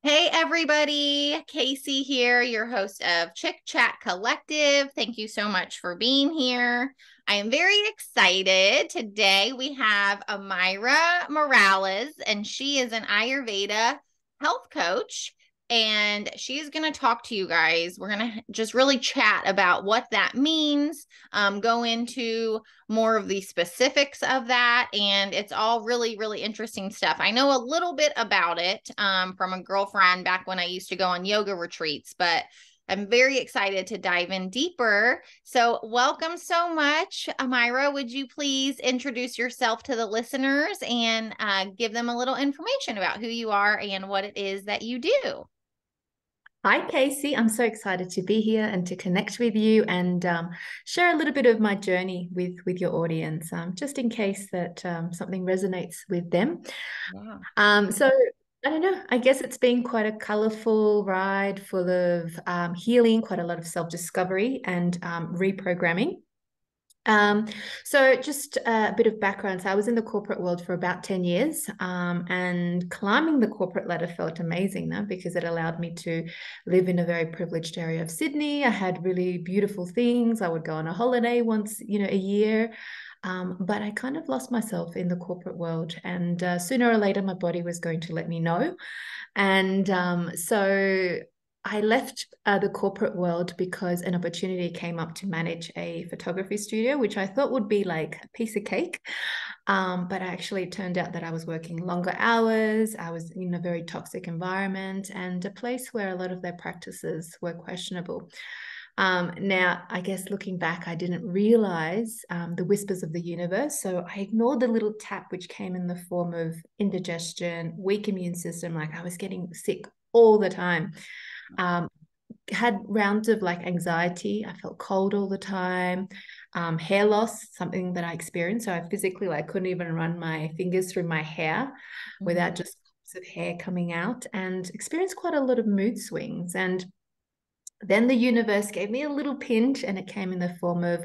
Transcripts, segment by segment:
Hey everybody, Casey here, your host of Chick Chat Collective. Thank you so much for being here. I am very excited. Today we have Amayra Morales, and she is an Ayurveda health coach. And she's going to talk to you guys. We're going to just really chat about what that means, go into more of the specifics of that. And it's all really, really interesting stuff. I know a little bit about it from a girlfriend back when I used to go on yoga retreats, but I'm very excited to dive in deeper. So, welcome so much, Amayra. Would you please introduce yourself to the listeners and give them a little information about who you are and what it is that you do? Hi, Casey. I'm so excited to be here and to connect with you and share a little bit of my journey with your audience, just in case that something resonates with them. Yeah. So I don't know. I guess it's been quite a colorful ride full of healing, quite a lot of self-discovery and reprogramming. Um, so just a bit of background. So I was in the corporate world for about 10 years, and climbing the corporate ladder felt amazing now because it allowed me to live in a very privileged area of Sydney. I had really beautiful things. I would go on a holiday once, a year. But I kind of lost myself in the corporate world, and sooner or later, my body was going to let me know. And so I left the corporate world because an opportunity came up to manage a photography studio, which I thought would be like a piece of cake. But actually, it turned out that I was working longer hours. I was in a very toxic environment and a place where a lot of their practices were questionable. Now, I guess looking back, I didn't realize the whispers of the universe. So I ignored the little tap which came in the form of indigestion, weak immune system. Like I was getting sick all the time. Um, had rounds of like anxiety. I felt cold all the time. Hair loss, something that I experienced. So I physically like couldn't even run my fingers through my hair Mhm. without just of hair coming out, and experienced quite a lot of mood swings. And then the universe gave me a little pinch, and it came in the form of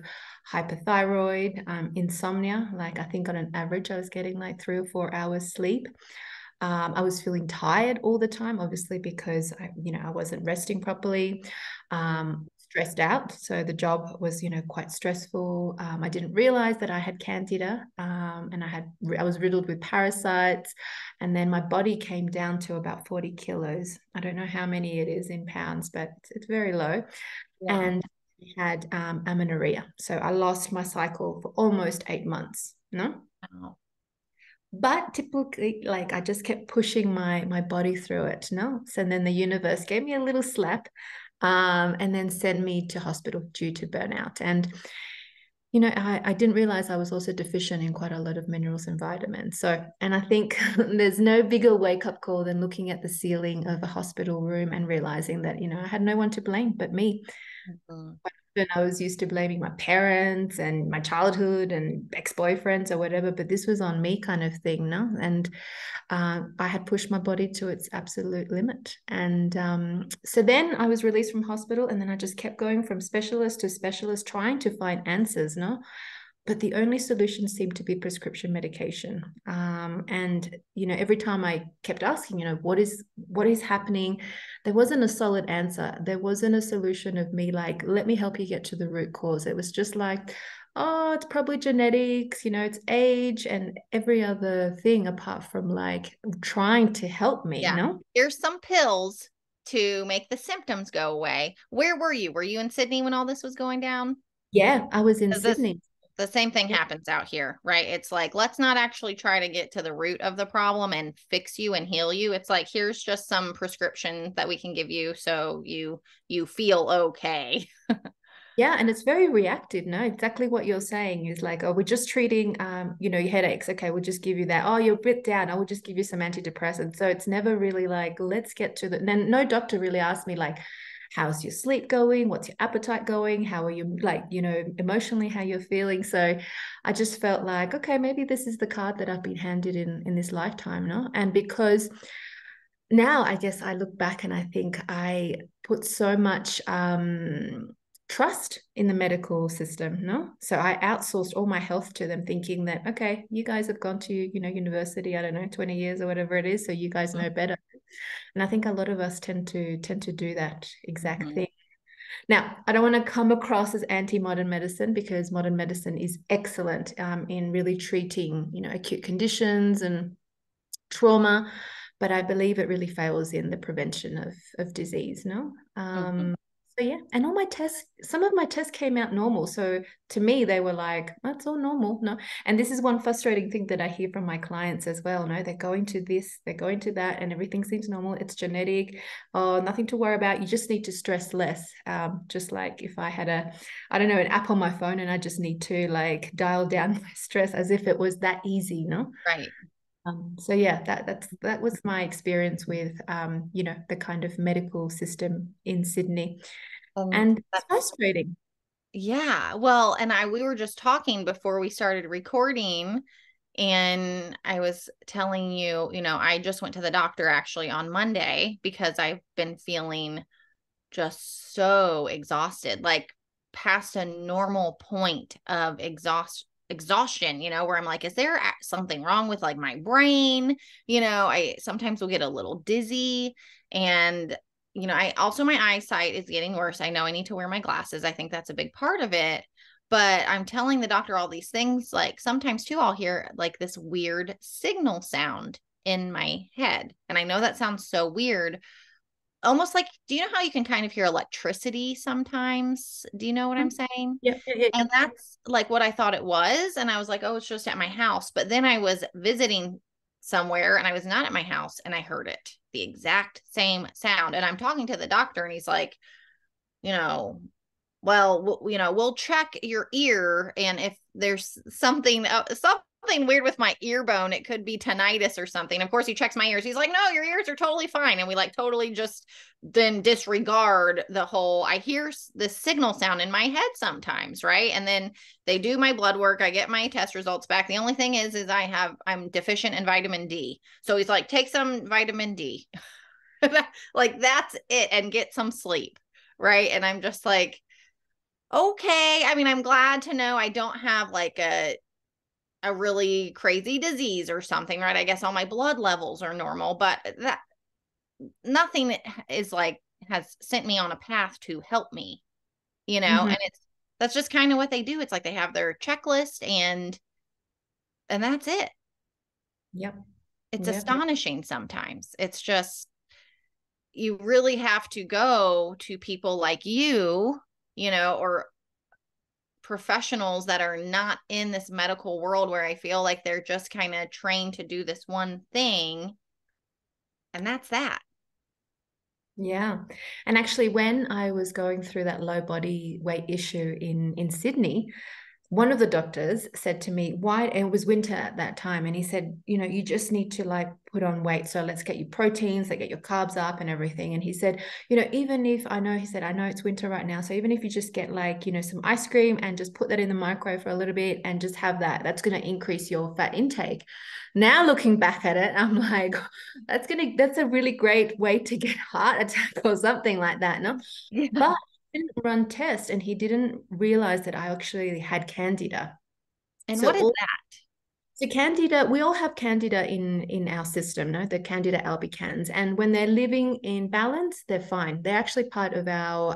hypothyroid, insomnia. Like I think on an average, I was getting like 3 or 4 hours sleep. I was feeling tired all the time, obviously because I wasn't resting properly. Stressed out, so the job was quite stressful. I didn't realize that I had candida, and I was riddled with parasites, and then my body came down to about 40 kilos. I don't know how many it is in pounds, but it's very low. Yeah. And I had amenorrhea, so I lost my cycle for almost 8 months. No, Wow. but typically, like I just kept pushing my body through it. No, so then the universe gave me a little slap, and then sent me to hospital due to burnout. And I didn't realize I was also deficient in quite a lot of minerals and vitamins. So, and I think there's no bigger wake up call than looking at the ceiling of a hospital room and realizing that I had no one to blame but me. Mhm. And I was used to blaming my parents and my childhood and ex-boyfriends or whatever, but this was on me kind of thing, no? And I had pushed my body to its absolute limit. And so then I was released from hospital, and then I just kept going from specialist to specialist, trying to find answers, no? But the only solution seemed to be prescription medication. And every time I kept asking, what is happening, there wasn't a solid answer. There wasn't a solution of me like, let me help you get to the root cause. It was just like, oh, it's probably genetics, it's age and every other thing apart from like trying to help me, Yeah. no? Here's some pills to make the symptoms go away. Where were you? Were you in Sydney when all this was going down? Yeah, I was in 'Cause this Sydney. the same thing Yeah. happens out here, right? It's like, let's not actually try to get to the root of the problem and fix you and heal you. It's like, here's just some prescription that we can give you so you feel okay. Yeah, and it's very reactive. No, exactly what you're saying is like, oh, we're just treating, your headaches. Okay, we'll just give you that. Oh, you're a bit down. I will just give you some antidepressants. So it's never really like, let's get to the. Then no doctor really asked me like, how's your sleep going? What's your appetite going? How are you like, emotionally, how you're feeling? So I just felt like, okay, maybe this is the card that I've been handed in this lifetime, no? And because now I guess I look back and I think I put so much trust in the medical system, no? So I outsourced all my health to them, thinking that, okay, you guys have gone to, university, I don't know, 20 years or whatever it is, so you guys know better. And I think a lot of us tend to do that exact Mhm. thing. Now, I don't want to come across as anti-modern medicine, because modern medicine is excellent in really treating, acute conditions and trauma, but I believe it really fails in the prevention of disease, no? Mhm. So yeah, and all my tests, some of my tests came out normal. So to me, they were like, that's all normal. No. And this is one frustrating thing that I hear from my clients as well. No, they're going to this, they're going to that, and everything seems normal. It's genetic. Oh, nothing to worry about. You just need to stress less. Just like if I had I don't know, an app on my phone, and I just need to like dial down my stress, as if it was that easy, no? Right. So yeah, that was my experience with the kind of medical system in Sydney, and it's That's frustrating. yeah. Well, and we were just talking before we started recording, and I was telling you, I just went to the doctor actually on Monday because I've been feeling just so exhausted, like past a normal point of exhaustion, where I'm like, is there something wrong with like my brain? I sometimes will get a little dizzy, and I also, my eyesight is getting worse. I know I need to wear my glasses. I think that's a big part of it. But I'm telling the doctor all these things, like sometimes too, I'll hear like this weird signal sound in my head. And I know that sounds so weird, almost like, do you know how you can kind of hear electricity sometimes? Do you know what I'm saying? Yeah, yeah, yeah. And that's like what I thought it was. And I was like, oh, it's just at my house. But then I was visiting somewhere and I was not at my house and I heard it, the exact same sound. And I'm talking to the doctor and he's like, you know, well, we'll check your ear, and if there's something weird with my ear bone, it could be tinnitus or something. Of course, he checks my ears. He's like, no, your ears are totally fine. And we like totally just then disregard the whole, I hear the signal sound in my head sometimes, right? And then they do my blood work. I get my test results back. The only thing is I'm deficient in vitamin D. So he's like, take some vitamin D. Like that's it, and get some sleep. Right. And I'm just like, okay. I mean, I'm glad to know I don't have like a really crazy disease or something, right? I guess all my blood levels are normal, but that nothing is like has sent me on a path to help me, Mm-hmm. and that's just kind of what they do. It's like they have their checklist, and that's it. Yep. It's Yep. astonishing sometimes. It's just you really have to go to people like or professionals that are not in this medical world, where I feel like they're just kind of trained to do this one thing. And that's that. Yeah. And actually, when I was going through that low body weight issue in Sydney, one of the doctors said to me, why, and it was winter at that time, and he said, you just need to like put on weight. So let's get you proteins, like get your carbs up and everything. And he said, even if he said, I know it's winter right now. So even if you just get like, some ice cream and just put that in the microwave for a little bit and just have that's going to increase your fat intake. Now looking back at it, I'm like, that's a really great way to get heart attack or something like that. No, Yeah. but didn't run tests, and he didn't realize that I actually had candida. And So what is all that? so candida, we all have candida in our system, no? The candida albicans, and when they're living in balance, they're fine. They're actually part of our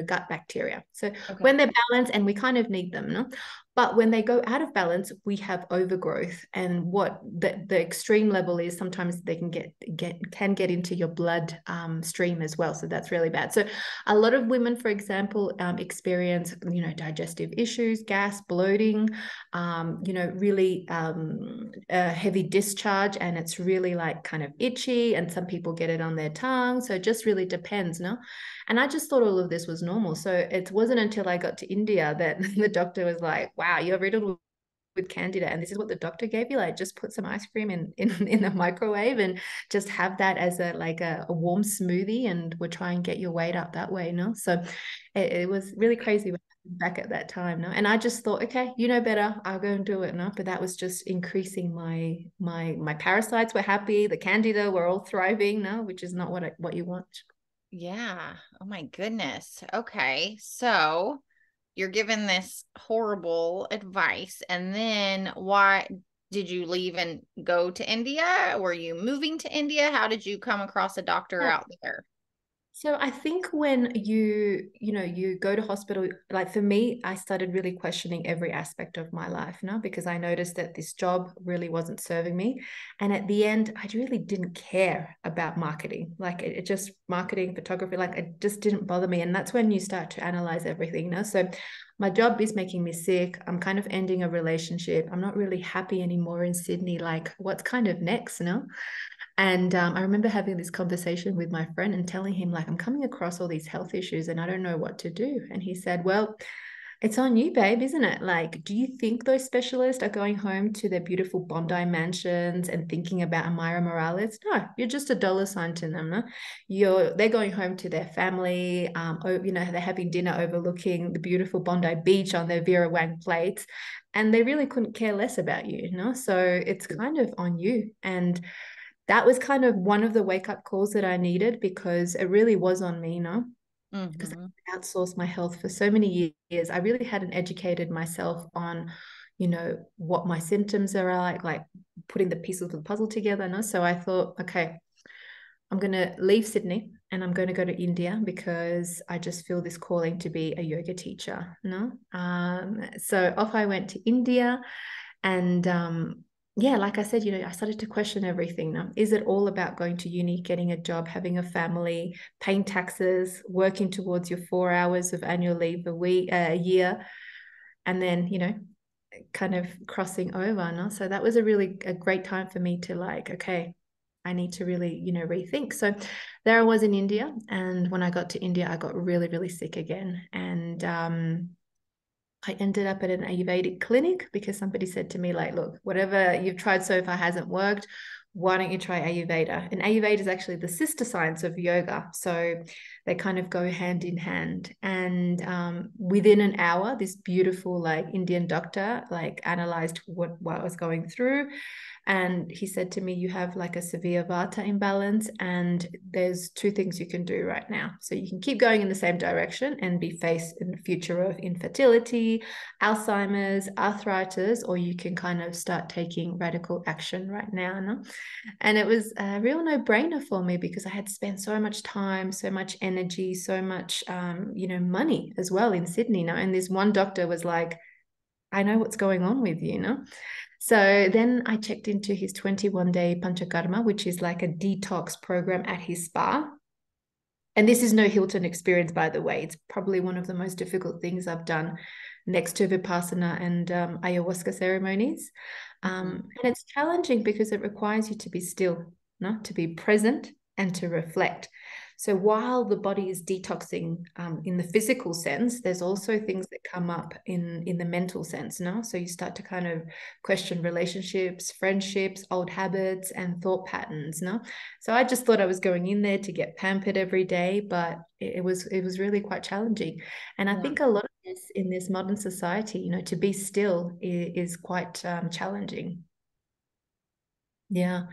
gut bacteria. So Okay. when they're balanced, and we kind of need them, no? But when they go out of balance, we have overgrowth, and what the extreme level is, sometimes they can get into your blood stream as well. So that's really bad. So a lot of women, for example, experience digestive issues, gas, bloating, really heavy discharge, and it's really like kind of itchy, and some people get it on their tongue. So it just really depends, no? And I just thought all of this was normal. So it wasn't until I got to India that the doctor was like, wow, you're riddled with candida, and this is what the doctor gave you. Like, just put some ice cream in the microwave and just have that as a warm smoothie, and we'll try and get your weight up that way, no? So it was really crazy back at that time, no? And I just thought, okay, you know better, I'll go and do it, no? But that was just increasing my parasites were happy, the candida were all thriving, no? Which is not what you want. Yeah. Oh my goodness. Okay. So you're given this horrible advice, and then why did you leave and go to India? Were you moving to India? How did you come across a doctor out there? So I think when you go to hospital, like for me, I started really questioning every aspect of my life, no, because I noticed that this job really wasn't serving me. And at the end, I really didn't care about marketing. Like it just marketing, photography, like it just didn't bother me. And that's when you start to analyze everything, no? So my job is making me sick. I'm kind of ending a relationship. I'm not really happy anymore in Sydney. Like, what's kind of next, no? And I remember having this conversation with my friend and telling him, like, I'm coming across all these health issues and I don't know what to do. And he said, well, it's on you, babe, isn't it? Like, do you think those specialists are going home to their beautiful Bondi mansions and thinking about Amayra Morales? No, you're just a dollar sign to them. No? They're going home to their family. They're having dinner overlooking the beautiful Bondi beach on their Vera Wang plates, and they really couldn't care less about you. So it's kind of on you. And that was kind of one of the wake up calls that I needed because it really was on me, because Mm-hmm. I outsourced my health for so many years. I really hadn't educated myself on, what my symptoms are like putting the pieces of the puzzle together. No? So I thought, okay, I'm going to leave Sydney and I'm going to go to India because I just feel this calling to be a yoga teacher. No, so off I went to India, and yeah, like I said, I started to question everything now. Is it all about going to uni, getting a job, having a family, paying taxes, working towards your 4 hours of annual leave a year, and then kind of crossing over? No, so that was a great time for me to like, okay, I need to really, rethink. So there I was in India. And when I got to India, I got really, really sick again. And I ended up at an Ayurvedic clinic because somebody said to me, like, look, whatever you've tried so far hasn't worked. Why don't you try Ayurveda? And Ayurveda is actually the sister science of yoga. So they kind of go hand in hand. And within an hour, this beautiful, like, Indian doctor, like, analyzed what I was going through. And he said to me, you have like a severe vata imbalance, and there's two things you can do right now. So you can keep going in the same direction and be faced in the future of infertility, Alzheimer's, arthritis, or you can kind of start taking radical action right now. No? And it was a real no-brainer for me because I had spent so much time, so much energy, so much, money as well in Sydney. No? And this one doctor was like, I know what's going on with you, no? So then I checked into his 21-day Panchakarma, which is like a detox program at his spa. And this is no Hilton experience, by the way. It's probably one of the most difficult things I've done next to Vipassana and ayahuasca ceremonies. Mm-hmm. And it's challenging because it requires you to be still, not to be present and to reflect. So while the body is detoxing in the physical sense, there's also things that come up in the mental sense, no? So you start to kind of question relationships, friendships, old habits, and thought patterns, no? So I just thought I was going in there to get pampered every day, but it was really quite challenging. And I Yeah. think a lot of this in this modern society, to be still is quite challenging. Yeah.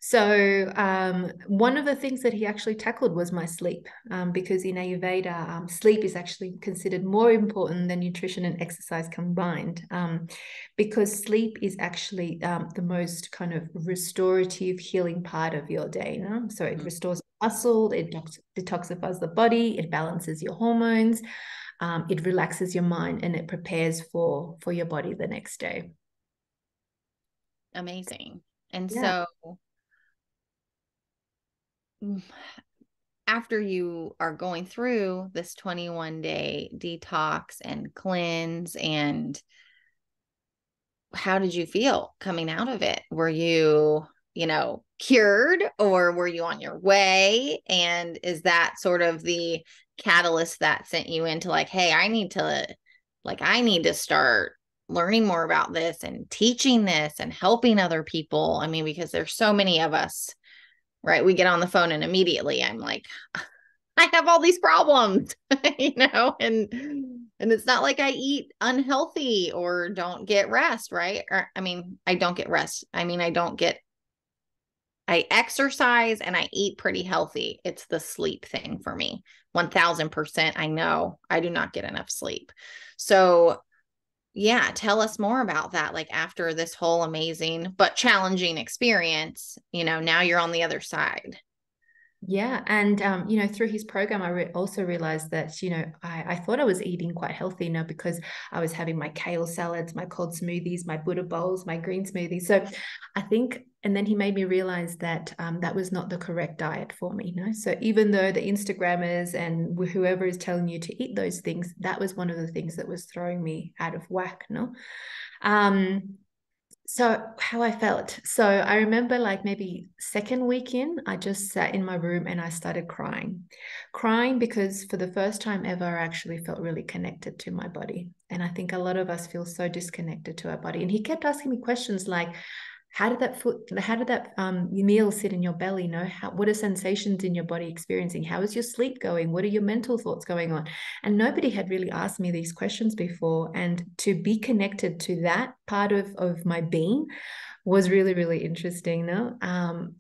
So one of the things that he actually tackled was my sleep, because in Ayurveda, sleep is actually considered more important than nutrition and exercise combined, because sleep is actually the most kind of restorative, healing part of your day. So it Mm-hmm. restores muscle, it detoxifies the body, it balances your hormones, it relaxes your mind, and it prepares for your body the next day. Amazing. And Yeah. so mm, after you are going through this 21-day detox and cleanse, and how did you feel coming out of it? Were you, cured, or were you on your way? And is that sort of the catalyst that sent you into like, hey, I need to start learning more about this and teaching this and helping other people? I mean, because there's so many of us, right? We get on the phone and immediately I'm like, I have all these problems, and it's not like I eat unhealthy or don't get rest, right? Or I mean, I don't get rest. I mean, I don't get I exercise and I eat pretty healthy. It's the sleep thing for me. 1000%. I know I do not get enough sleep. So, yeah, tell us more about that. Like after this whole amazing but challenging experience, now you're on the other side. Yeah, and through his program, I also realized that I thought I was eating quite healthy now because I was having my kale salads, my cold smoothies, my Buddha bowls, my green smoothies. So I think, and then he made me realize that that was not the correct diet for me. So even though the Instagrammers and whoever is telling you to eat those things, that was one of the things that was throwing me out of whack. Um, so how I felt. So I remember like maybe second week in, I just sat in my room and I started crying. Crying because for the first time ever, I actually felt really connected to my body. And I think a lot of us feel so disconnected to our body. And he kept asking me questions like, how did that meal sit in your belly? What are sensations in your body experiencing? How is your sleep going? What are your mental thoughts going on? And nobody had really asked me these questions before. And to be connected to that part of my being was really, really interesting. No?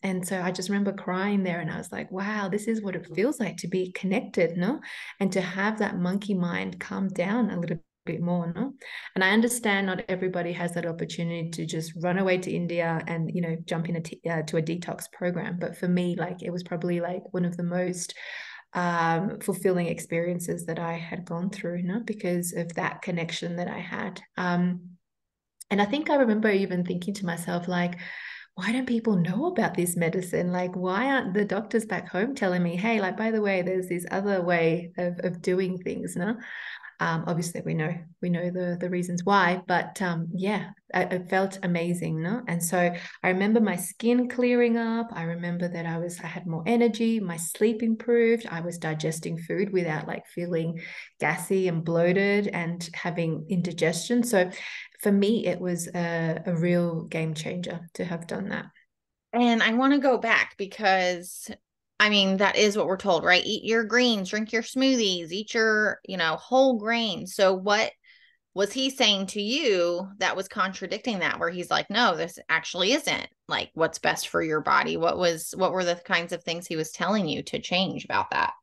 And so I just remember crying there and I was like, wow, this is what it feels like to be connected, no? And to have that monkey mind calm down a little bit more, no? And I understand not everybody has that opportunity to just run away to India and jump to a detox program. But for me, like it was probably like one of the most fulfilling experiences that I had gone through, because of that connection that I had. And I think I remember even thinking to myself, like, why don't people know about this medicine? Like, why aren't the doctors back home telling me, hey, like, by the way, there's this other way of doing things, no? Obviously, we know the reasons why, but yeah, it felt amazing, no? And so I remember my skin clearing up. I remember that I had more energy. My sleep improved. I was digesting food without like feeling gassy and bloated and having indigestion. So for me, it was a real game changer to have done that. And I want to go back because I mean, that is what we're told, right? Eat your greens, drink your smoothies, eat your, whole grains. So what was he saying to you that was contradicting that, where he's like, no, this actually isn't like what's best for your body? What were the kinds of things he was telling you to change about that?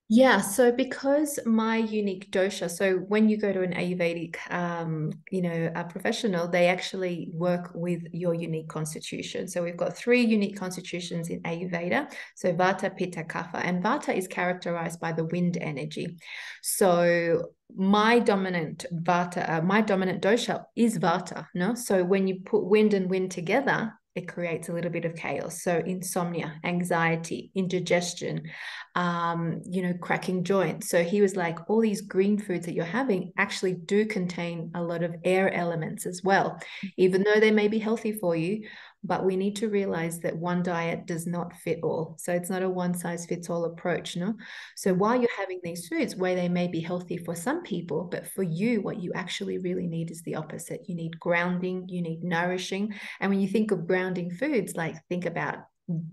Yeah, so because my unique dosha, so when you go to an Ayurvedic, a professional, they actually work with your unique constitution. So we've got three unique constitutions in Ayurveda. So Vata, Pitta, Kapha, and Vata is characterized by the wind energy. So my dominant dosha is Vata, no? So when you put wind and wind together, it creates a little bit of chaos. So insomnia, anxiety, indigestion, cracking joints. So he was like, all these green foods that you're having actually do contain a lot of air elements as well, even though they may be healthy for you. But we need to realize that one diet does not fit all. So it's not a one size fits all approach, no? So while you're having these foods where they may be healthy for some people, but for you, what you actually really need is the opposite. You need grounding, you need nourishing. And when you think of grounding foods, like think about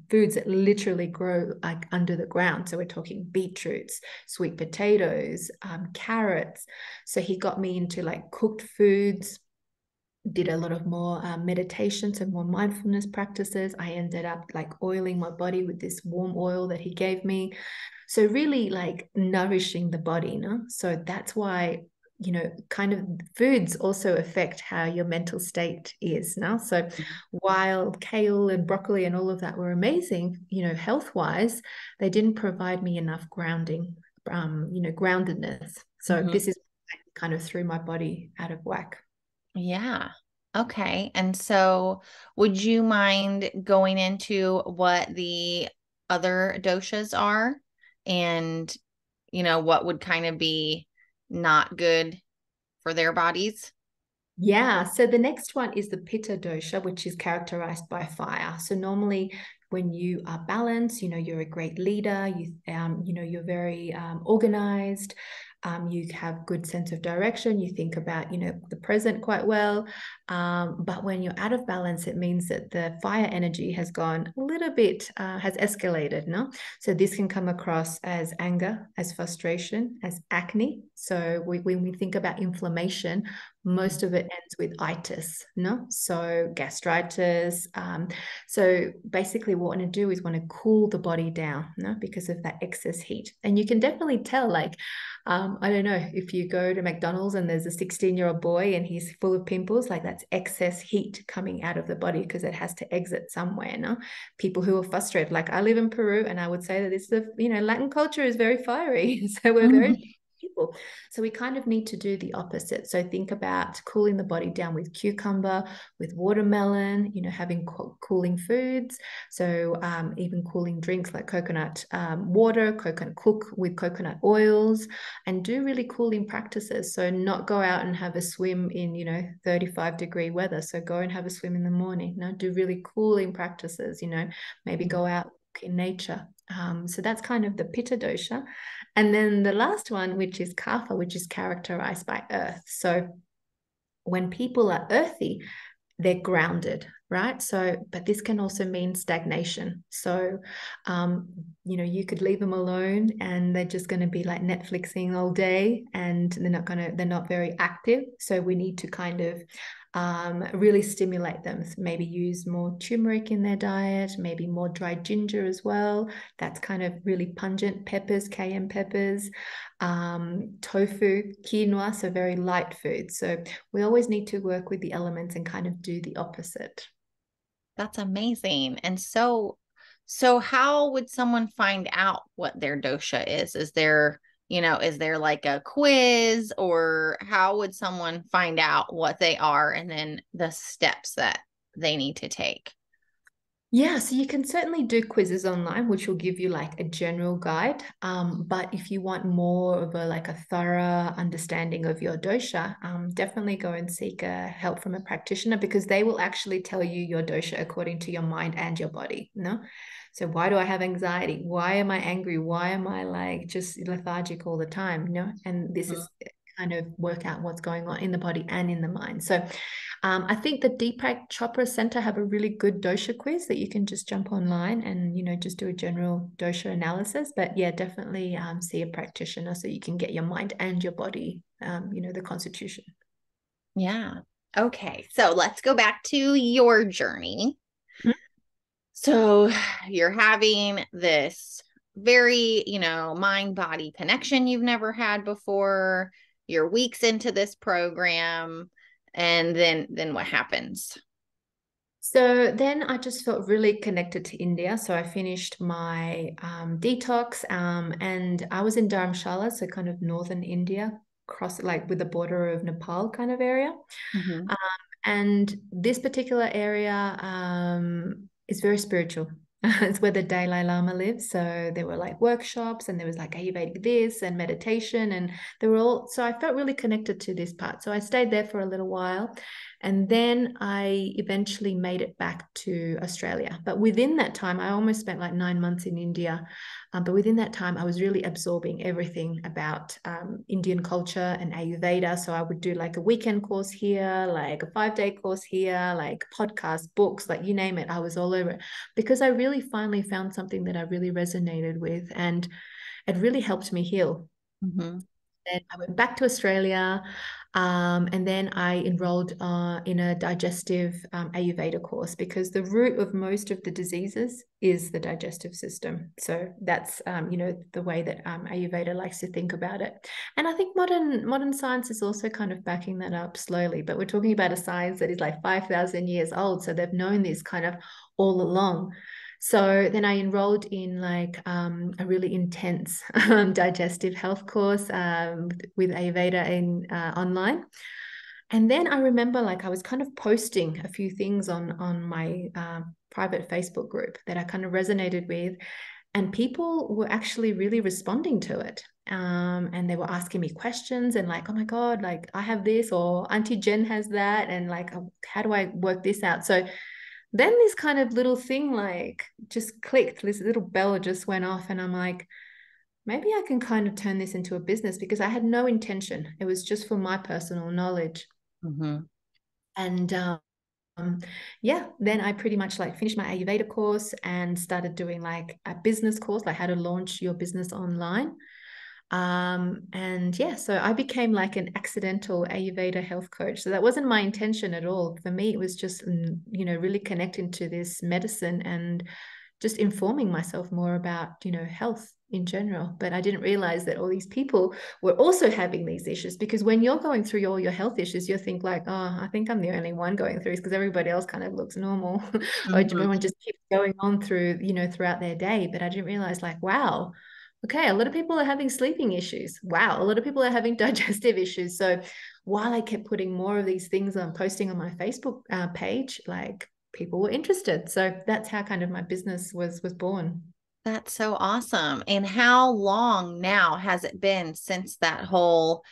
foods that literally grow like under the ground. So we're talking beetroots, sweet potatoes, carrots. So he got me into like cooked foods, did a lot of more meditation, so more mindfulness practices. I ended up like oiling my body with this warm oil that he gave me. So really like nourishing the body, no? So that's why kind of foods also affect how your mental state is now. So while kale and broccoli and all of that were amazing, health wise, they didn't provide me enough groundedness. So Mm-hmm. this is kind of threw my body out of whack. Yeah. Okay. And so would you mind going into what the other doshas are and, what would kind of be not good for their bodies? Yeah, so the next one is the Pitta dosha, which is characterized by fire. So normally when you are balanced, you're a great leader, you're very organized, you have good sense of direction, you think about, the present quite well. But when you're out of balance, it means that the fire energy has gone a little bit, has escalated, no? So this can come across as anger, as frustration, as acne. So when we think about inflammation, most of it ends with itis, no? So gastritis. So basically what we want to do is want to cool the body down, no? Because of that excess heat. And you can definitely tell, like, I don't know, if you go to McDonald's and there's a 16-year-old boy and he's full of pimples, like that's excess heat coming out of the body because it has to exit somewhere, no? People who are frustrated, like I live in Peru, and I would say that this is, Latin culture is very fiery. So we're very people. So we kind of need to do the opposite. So think about cooling the body down with cucumber, with watermelon, having cooling foods. So even cooling drinks like coconut water, cook with coconut oils, and do really cooling practices. So not go out and have a swim in, 35-degree weather. So go and have a swim in the morning. No, do really cooling practices, maybe go out in nature. So that's kind of the pitta dosha. And then the last one, which is kapha, which is characterized by earth. So when people are earthy, they're grounded, right? So, but this can also mean stagnation. So, you could leave them alone and they're just going to be like Netflixing all day and they're not very active. So we need to kind of really stimulate them. Maybe use more turmeric in their diet, maybe more dried ginger as well. That's kind of really pungent. Peppers, cayenne peppers, tofu, quinoa, so very light food. So we always need to work with the elements and kind of do the opposite. That's amazing. And so how would someone find out what their dosha is? Is there like a quiz, or how would someone find out what they are and then the steps that they need to take? Yeah, so you can certainly do quizzes online, which will give you like a general guide. But if you want more of a thorough understanding of your dosha, definitely go and seek help from a practitioner, because they will actually tell you your dosha according to your mind and your body. No, so why do I have anxiety? Why am I angry? Why am I like just lethargic all the time? And this is kind of work out what's going on in the body and in the mind. So I think the Deepak Chopra Center have a really good dosha quiz that you can just jump online and, just do a general dosha analysis. But yeah, definitely see a practitioner so you can get your mind and your body, the constitution. Yeah. Okay. So let's go back to your journey. So you're having this very, mind body connection you've never had before. You're weeks into this program. And then what happens? So then I just felt really connected to India. So I finished my detox, and I was in Dharamshala, so kind of northern India, across like with the border of Nepal kind of area. Mm-hmm. Um, and this particular area is very spiritual. It's where the Dalai Lama lives. So there were like workshops, and there was like Ayurvedic this and meditation, and they were all, so I felt really connected to this part. So I stayed there for a little while. And then I eventually made it back to Australia. But within that time, I almost spent like 9 months in India. But within that time, I was really absorbing everything about Indian culture and Ayurveda. So I would do like a weekend course here, like a 5-day course here, like podcasts, books, like you name it. I was all over it because I really finally found something that I really resonated with, and it really helped me heal. Mm-hmm. Then I went back to Australia, and then I enrolled in a digestive Ayurveda course, because the root of most of the diseases is the digestive system. So that's the way that Ayurveda likes to think about it. And I think modern science is also kind of backing that up slowly. But we're talking about a science that is like 5,000 years old, so they've known this kind of all along. So then I enrolled in like a really intense digestive health course with Ayurveda in online. And then I remember like I was kind of posting a few things on my private Facebook group that I kind of resonated with, and people were actually really responding to it. And they were asking me questions and like, oh my God, like I have this, or Auntie Jen has that, and like, how do I work this out? So then this kind of little thing like just clicked, this little bell just went off, and I'm like, maybe I can kind of turn this into a business, because I had no intention. It was just for my personal knowledge. Mm-hmm. And yeah, then I pretty much like finished my Ayurveda course and started doing like a business course, like how to launch your business online. And yeah, so I became like an accidental Ayurveda health coach. So that wasn't my intention at all. For me, it was just, really connecting to this medicine and just informing myself more about, health in general. But I didn't realize that all these people were also having these issues, because when you're going through all your health issues, you think like, oh, I think I'm the only one going through this, because everybody else kind of looks normal, or Mhm. everyone just keeps going on through, throughout their day. But I didn't realize like, wow, okay, a lot of people are having sleeping issues. Wow, a lot of people are having digestive issues. So while I kept putting more of these things on posting on my Facebook page, like people were interested. So that's how kind of my business was born. That's so awesome. And how long now has it been since that whole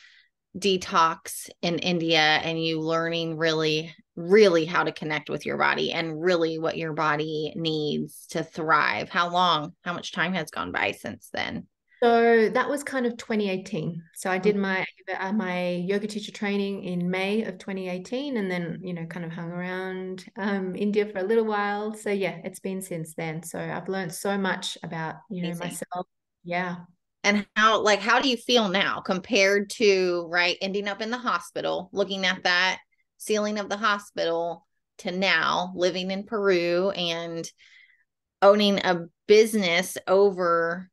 detox in India and you learning really, really how to connect with your body and really what your body needs to thrive? How long, how much time has gone by since then? So that was kind of 2018. So I did my yoga teacher training in May of 2018, and then kind of hung around India for a little while. So yeah, it's been since then. So I've learned so much about Amazing. myself. Yeah. And how do you feel now compared to, right, ending up in the hospital, looking at that ceiling of the hospital to now living in Peru and owning a business over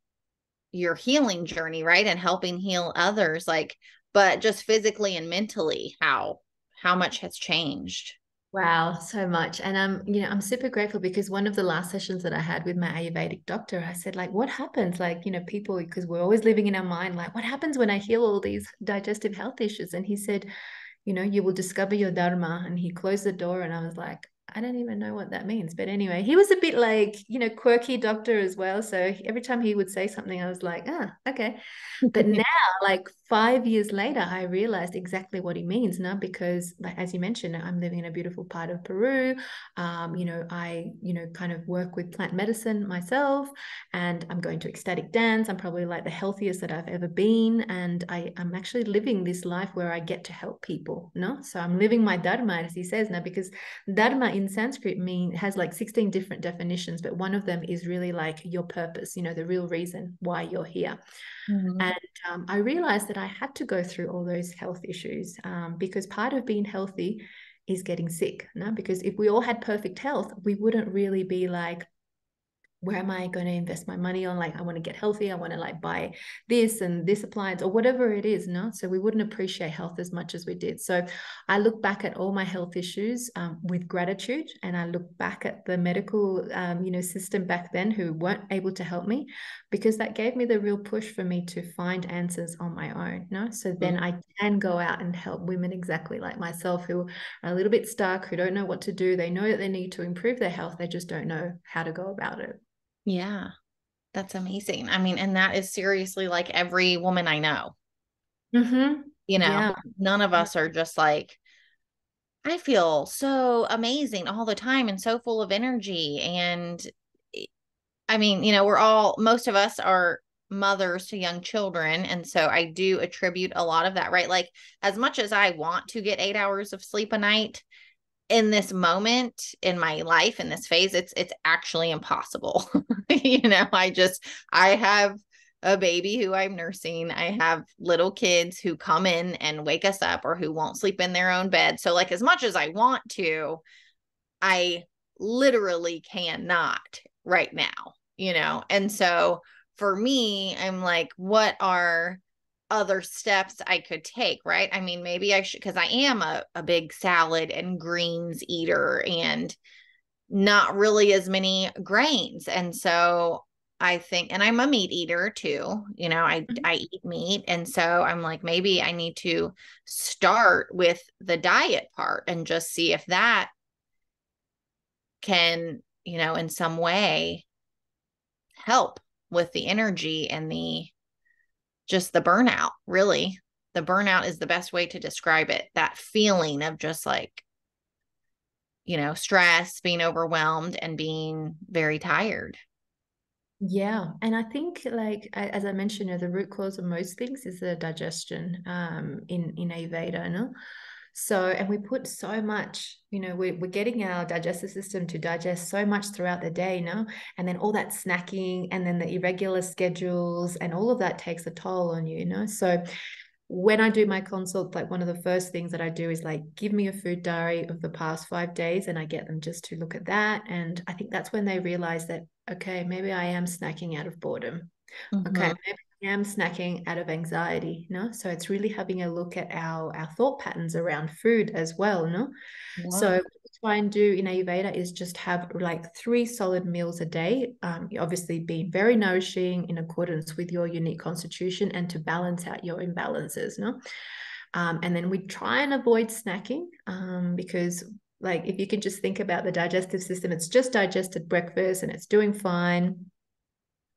your healing journey, right? And helping heal others, like, but just physically and mentally, how much has changed? Wow, so much. And I'm super grateful, because one of the last sessions that I had with my Ayurvedic doctor, I said, like, what happens? Like, people, because we're always living in our mind, like, what happens when I heal all these digestive health issues? And he said, you will discover your Dharma. And he closed the door, and I was like, I don't even know what that means. But anyway, he was a bit like, quirky doctor as well. So every time he would say something, I was like, ah, okay. But now, like 5 years later, I realized exactly what he means now, because, like, as you mentioned, I'm living in a beautiful part of Peru. I, kind of work with plant medicine myself, and I'm going to ecstatic dance. I'm probably like the healthiest that I've ever been. And I'm actually living this life where I get to help people, no? So I'm living my Dharma, as he says now, because Dharma in Sanskrit has like 16 different definitions, but one of them is really like your purpose, the real reason why you're here. Mhm. And I realized that I had to go through all those health issues, because part of being healthy is getting sick. No? Because if we all had perfect health, we wouldn't really be like, where am I going to invest my money on? Like, I want to get healthy. I want to like buy this and this appliance or whatever it is. No, so we wouldn't appreciate health as much as we did. So I look back at all my health issues with gratitude, and I look back at the medical, system back then who weren't able to help me, because that gave me the real push for me to find answers on my own. No, so then I can go out and help women exactly like myself, who are a little bit stuck, who don't know what to do. They know that they need to improve their health. They just don't know how to go about it. Yeah, that's amazing. I mean, and that is seriously like every woman I know, Mm-hmm. you know, Yeah. none of us are just like, I feel so amazing all the time and so full of energy. And I mean, most of us are mothers to young children. And so I do attribute a lot of that, right? Like, as much as I want to get 8 hours of sleep a night, in this moment in my life, in this phase, it's actually impossible. I have a baby who I'm nursing. I have little kids who come in and wake us up, or who won't sleep in their own bed. So like, as much as I want to, I literally cannot right now, And so for me, I'm like, what are other steps I could take, right? I mean, maybe I should, because I am a big salad and greens eater and not really as many grains. And so I think, and I'm a meat eater too, I eat meat. And so I'm like, maybe I need to start with the diet part and just see if that can, in some way help with the energy and just the burnout, really. The burnout is the best way to describe it. That feeling of just like, stress, being overwhelmed, and being very tired. Yeah. And I think, like, as I mentioned, the root cause of most things is the digestion in Ayurveda, no? So, and we put so much, we're getting our digestive system to digest so much throughout the day, and then all that snacking and then the irregular schedules and all of that takes a toll on you. So when I do my consult, like one of the first things that I do is like give me a food diary of the past 5 days, and I get them just to look at that. And I think that's when they realize that, okay, maybe I am snacking out of boredom. Okay, Mm-hmm. maybe I am snacking out of anxiety, So it's really having a look at our thought patterns around food as well, So Yeah. what we try and do in Ayurveda is just have like 3 solid meals a day. Obviously being very nourishing in accordance with your unique constitution and to balance out your imbalances, and then we try and avoid snacking, because like if you can just think about the digestive system, it's just digested breakfast and it's doing fine.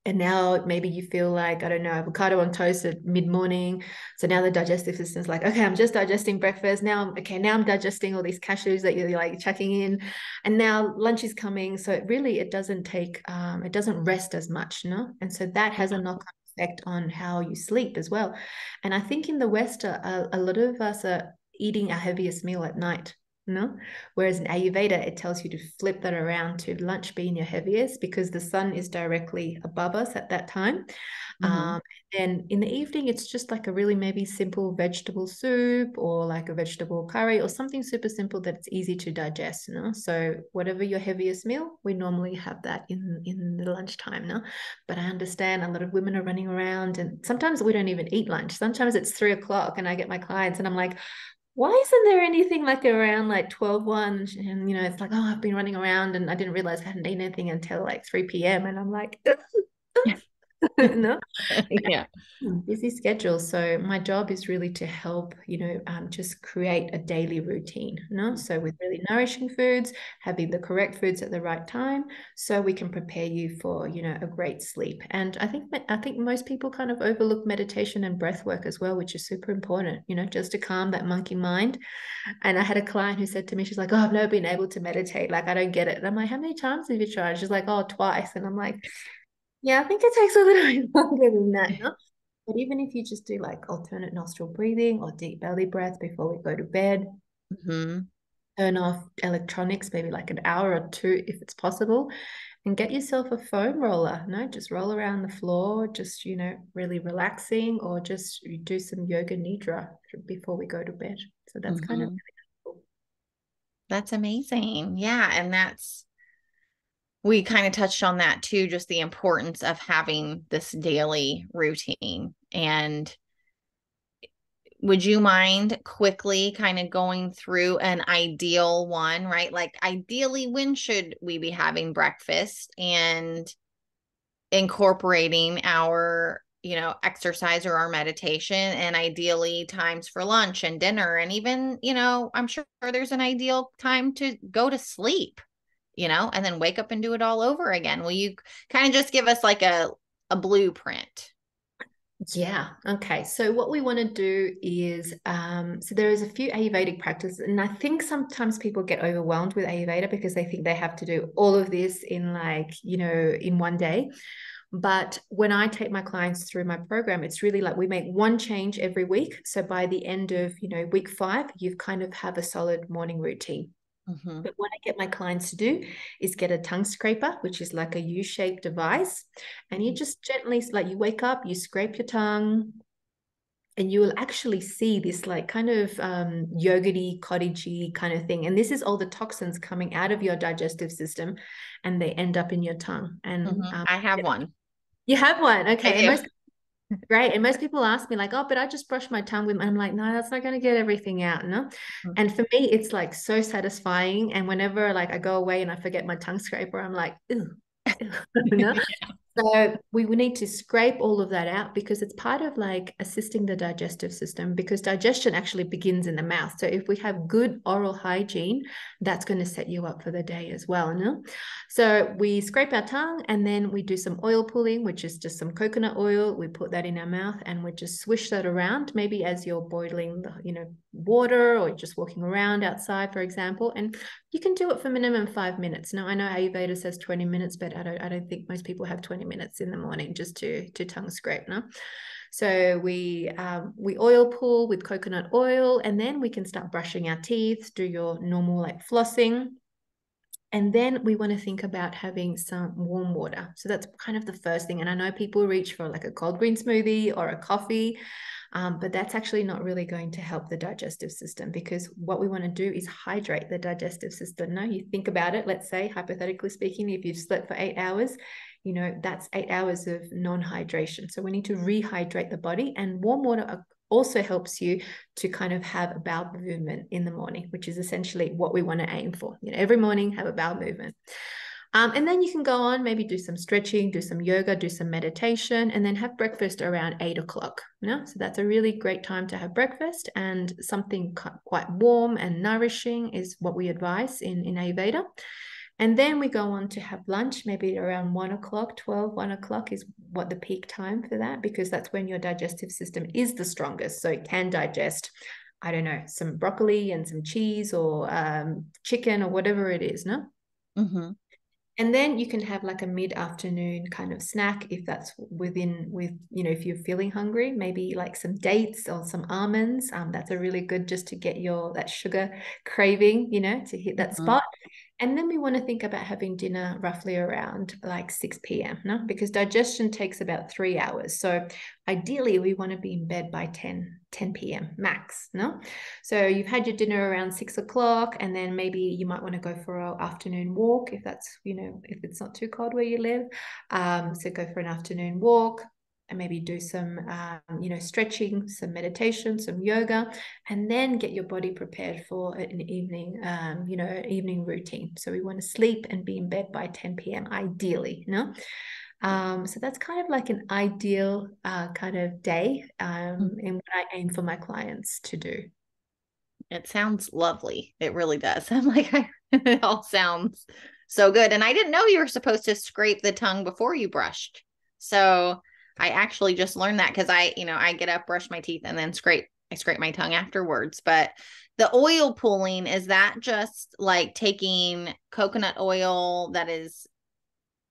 And now maybe you feel like, I don't know, avocado on toast at mid-morning. So now the digestive system's like, okay, I'm just digesting breakfast. Now I'm digesting all these cashews that you're like chucking in. And now lunch is coming. So it it doesn't rest as much, And so that has a knock-on effect on how you sleep as well. And I think in the West, a lot of us are eating our heaviest meal at night. Whereas in Ayurveda, it tells you to flip that around to lunch being your heaviest because the sun is directly above us at that time. Mm-hmm. And in the evening, it's just like a really maybe simple vegetable soup or like a vegetable curry or something super simple that it's easy to digest. So whatever your heaviest meal, we normally have that in the lunchtime. But I understand a lot of women are running around and sometimes we don't even eat lunch. Sometimes it's 3 o'clock and I get my clients and I'm like, why isn't there anything like around like 12:01? And it's like, oh, I've been running around and I didn't realize I hadn't eaten anything until like 3 p.m. And I'm like, no, Yeah. busy schedule. So my job is really to help, just create a daily routine, So with really nourishing foods, having the correct foods at the right time, so we can prepare you for, a great sleep. And I think most people kind of overlook meditation and breath work as well, which is super important, just to calm that monkey mind. And I had a client who said to me, she's like, oh, I've never been able to meditate. Like, I don't get it. And I'm like, how many times have you tried? She's like, oh, twice. And I'm like, yeah, I think it takes a little bit longer than that, no? But even if you just do like alternate nostril breathing or deep belly breath before we go to bed, Mm-hmm. turn off electronics, maybe like an hour or two if it's possible, and get yourself a foam roller. No, just roll around the floor, just, really relaxing, or just do some yoga nidra before we go to bed. So that's kind of Mm-hmm. really cool. That's amazing. Yeah. And we kind of touched on that too, just the importance of having this daily routine. And would you mind quickly kind of going through an ideal one, right? Like, ideally, when should we be having breakfast and incorporating our, exercise or our meditation, and ideally times for lunch and dinner, and even, I'm sure there's an ideal time to go to sleep, and then wake up and do it all over again. Will you kind of just give us like a blueprint? Yeah. Okay. So what we want to do is, so there is a few Ayurvedic practices, and I think sometimes people get overwhelmed with Ayurveda because they think they have to do all of this in like, in one day. But when I take my clients through my program, it's really like we make one change every week. So by the end of, week 5, you've kind of have a solid morning routine. Mm-hmm. But what I get my clients to do is get a tongue scraper, which is like a U-shaped device. And you just gently, like you wake up, you scrape your tongue, and you will actually see this like kind of yogurty, cottagey kind of thing. And this is all the toxins coming out of your digestive system and they end up in your tongue. And Mm-hmm. I have one. you have one. I Okay. And do. great. And most people ask me like, oh, but I just brush my tongue with, I'm like, no, that's not going to get everything out. No. And for me, it's like so satisfying. And whenever like I go away and I forget my tongue scraper, I'm like, ew, no. So we need to scrape all of that out because it's part of like assisting the digestive system because digestion actually begins in the mouth. So if we have good oral hygiene, that's going to set you up for the day as well. No? So we scrape our tongue and then we do some oil pulling, which is just some coconut oil. We put that in our mouth and we just swish that around, maybe as you're boiling the, water or just walking around outside, for example. And you can do it for minimum 5 minutes. Now I know Ayurveda says 20 minutes, but I don't think most people have 20 20 minutes in the morning just to tongue scrape. No? So we oil pull with coconut oil, and then we can start brushing our teeth, do your normal like flossing. And then we want to think about having some warm water. So that's kind of the first thing. And I know people reach for like a cold green smoothie or a coffee, but that's actually not really going to help the digestive system, because what we want to do is hydrate the digestive system. No, you think about it. Let's say, hypothetically speaking, if you've slept for 8 hours, that's 8 hours of non-hydration. So we need to rehydrate the body, and warm water also helps you to kind of have a bowel movement in the morning, which is essentially what we want to aim for. Every morning have a bowel movement. And then you can go on, maybe do some stretching, do some yoga, do some meditation, and then have breakfast around 8 o'clock. So that's a really great time to have breakfast, and something quite warm and nourishing is what we advise in Ayurveda. And then we go on to have lunch, maybe around 1 o'clock, 1 o'clock is what the peak time for that, because that's when your digestive system is the strongest. So it can digest, I don't know, some broccoli and some cheese or chicken or whatever it is, no? Mm-hmm. And then you can have like a mid-afternoon kind of snack if that's if you're feeling hungry, maybe like some dates or some almonds. That's a really good, just to get that sugar craving, to hit that Mm-hmm. spot. And then we want to think about having dinner roughly around like 6 p.m., no? Because digestion takes about 3 hours. So ideally, we want to be in bed by 10 p.m. max, no? So you've had your dinner around 6 o'clock, and then maybe you might want to go for an afternoon walk if that's, if it's not too cold where you live. So go for an afternoon walk, and maybe do some, stretching, some meditation, some yoga, and then get your body prepared for an evening, evening routine. So we want to sleep and be in bed by 10 p.m. ideally, so that's kind of like an ideal kind of day, and what I aim for my clients to do. It sounds lovely. It really does. I'm like, it all sounds so good. And I didn't know you were supposed to scrape the tongue before you brushed. So I actually just learned that, because I get up, brush my teeth, and then I scrape my tongue afterwards. But the oil pulling, is that just like taking coconut oil that is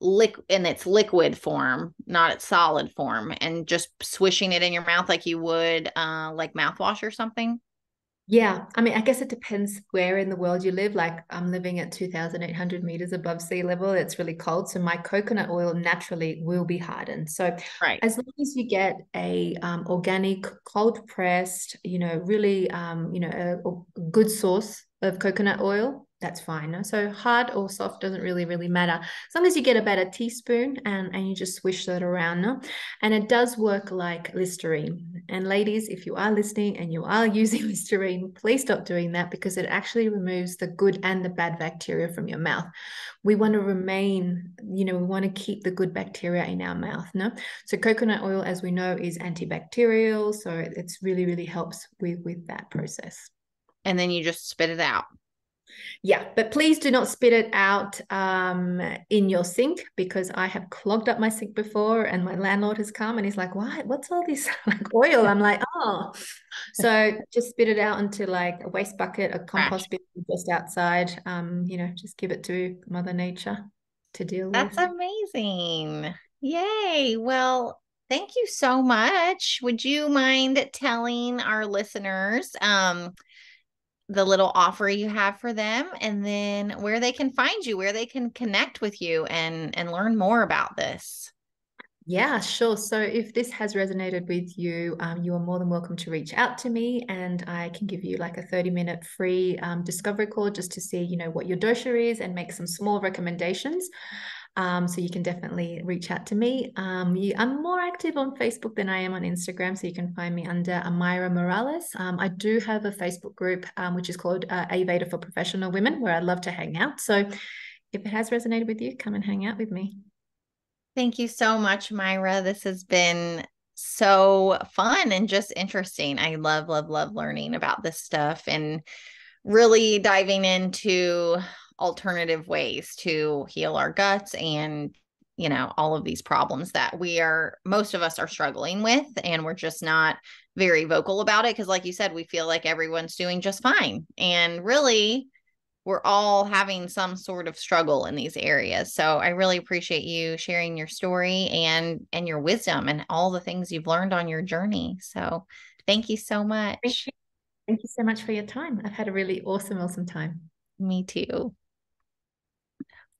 in its liquid form, not its solid form, and just swishing it in your mouth like you would like mouthwash or something? Yeah, I mean, I guess it depends where in the world you live. Like, I'm living at 2,800 meters above sea level. It's really cold. So my coconut oil naturally will be hardened. So Right. as long as you get a organic, cold pressed, really, a good source of coconut oil, that's fine. No? So hard or soft doesn't really matter. As long as you get about a teaspoon, and you just swish that around. No? And it does work like Listerine. And ladies, if you are listening and you are using Listerine, please stop doing that, because it actually removes the good and the bad bacteria from your mouth. We want to we want to keep the good bacteria in our mouth. No? So coconut oil, as we know, is antibacterial. So it's really helps with that process. And then you just spit it out. Yeah, but please do not spit it out in your sink, because I have clogged up my sink before, and my landlord has come and he's like, "Why? What's all this like oil?" I'm like, "Oh." So just spit it out into like a waste bucket, a Trash. compost bin just outside. Just give it to Mother Nature to deal That's with. amazing. Yay. Well, thank you so much. Would you mind telling our listeners the little offer you have for them, and then where they can find you, where they can connect with you and learn more about this? Yeah, sure. So if this has resonated with you, you are more than welcome to reach out to me, and I can give you like a 30-minute free discovery call just to see, what your dosha is, and make some small recommendations. So you can definitely reach out to me. I'm more active on Facebook than I am on Instagram, so you can find me under Amayra Morales. I do have a Facebook group, which is called Ayurveda for Professional Women, where I love to hang out. So if it has resonated with you, come and hang out with me. Thank you so much, Myra. This has been so fun and just interesting. I love learning about this stuff, and really diving into alternative ways to heal our guts and, all of these problems that most of us are struggling with, and we're just not very vocal about it, because like you said, we feel like everyone's doing just fine. And really, we're all having some sort of struggle in these areas. So I really appreciate you sharing your story and your wisdom and all the things you've learned on your journey. So thank you so Thank much. you. Thank you so much for your time. I've had a really awesome time. Me too.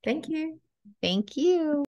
Thank you. Thank you.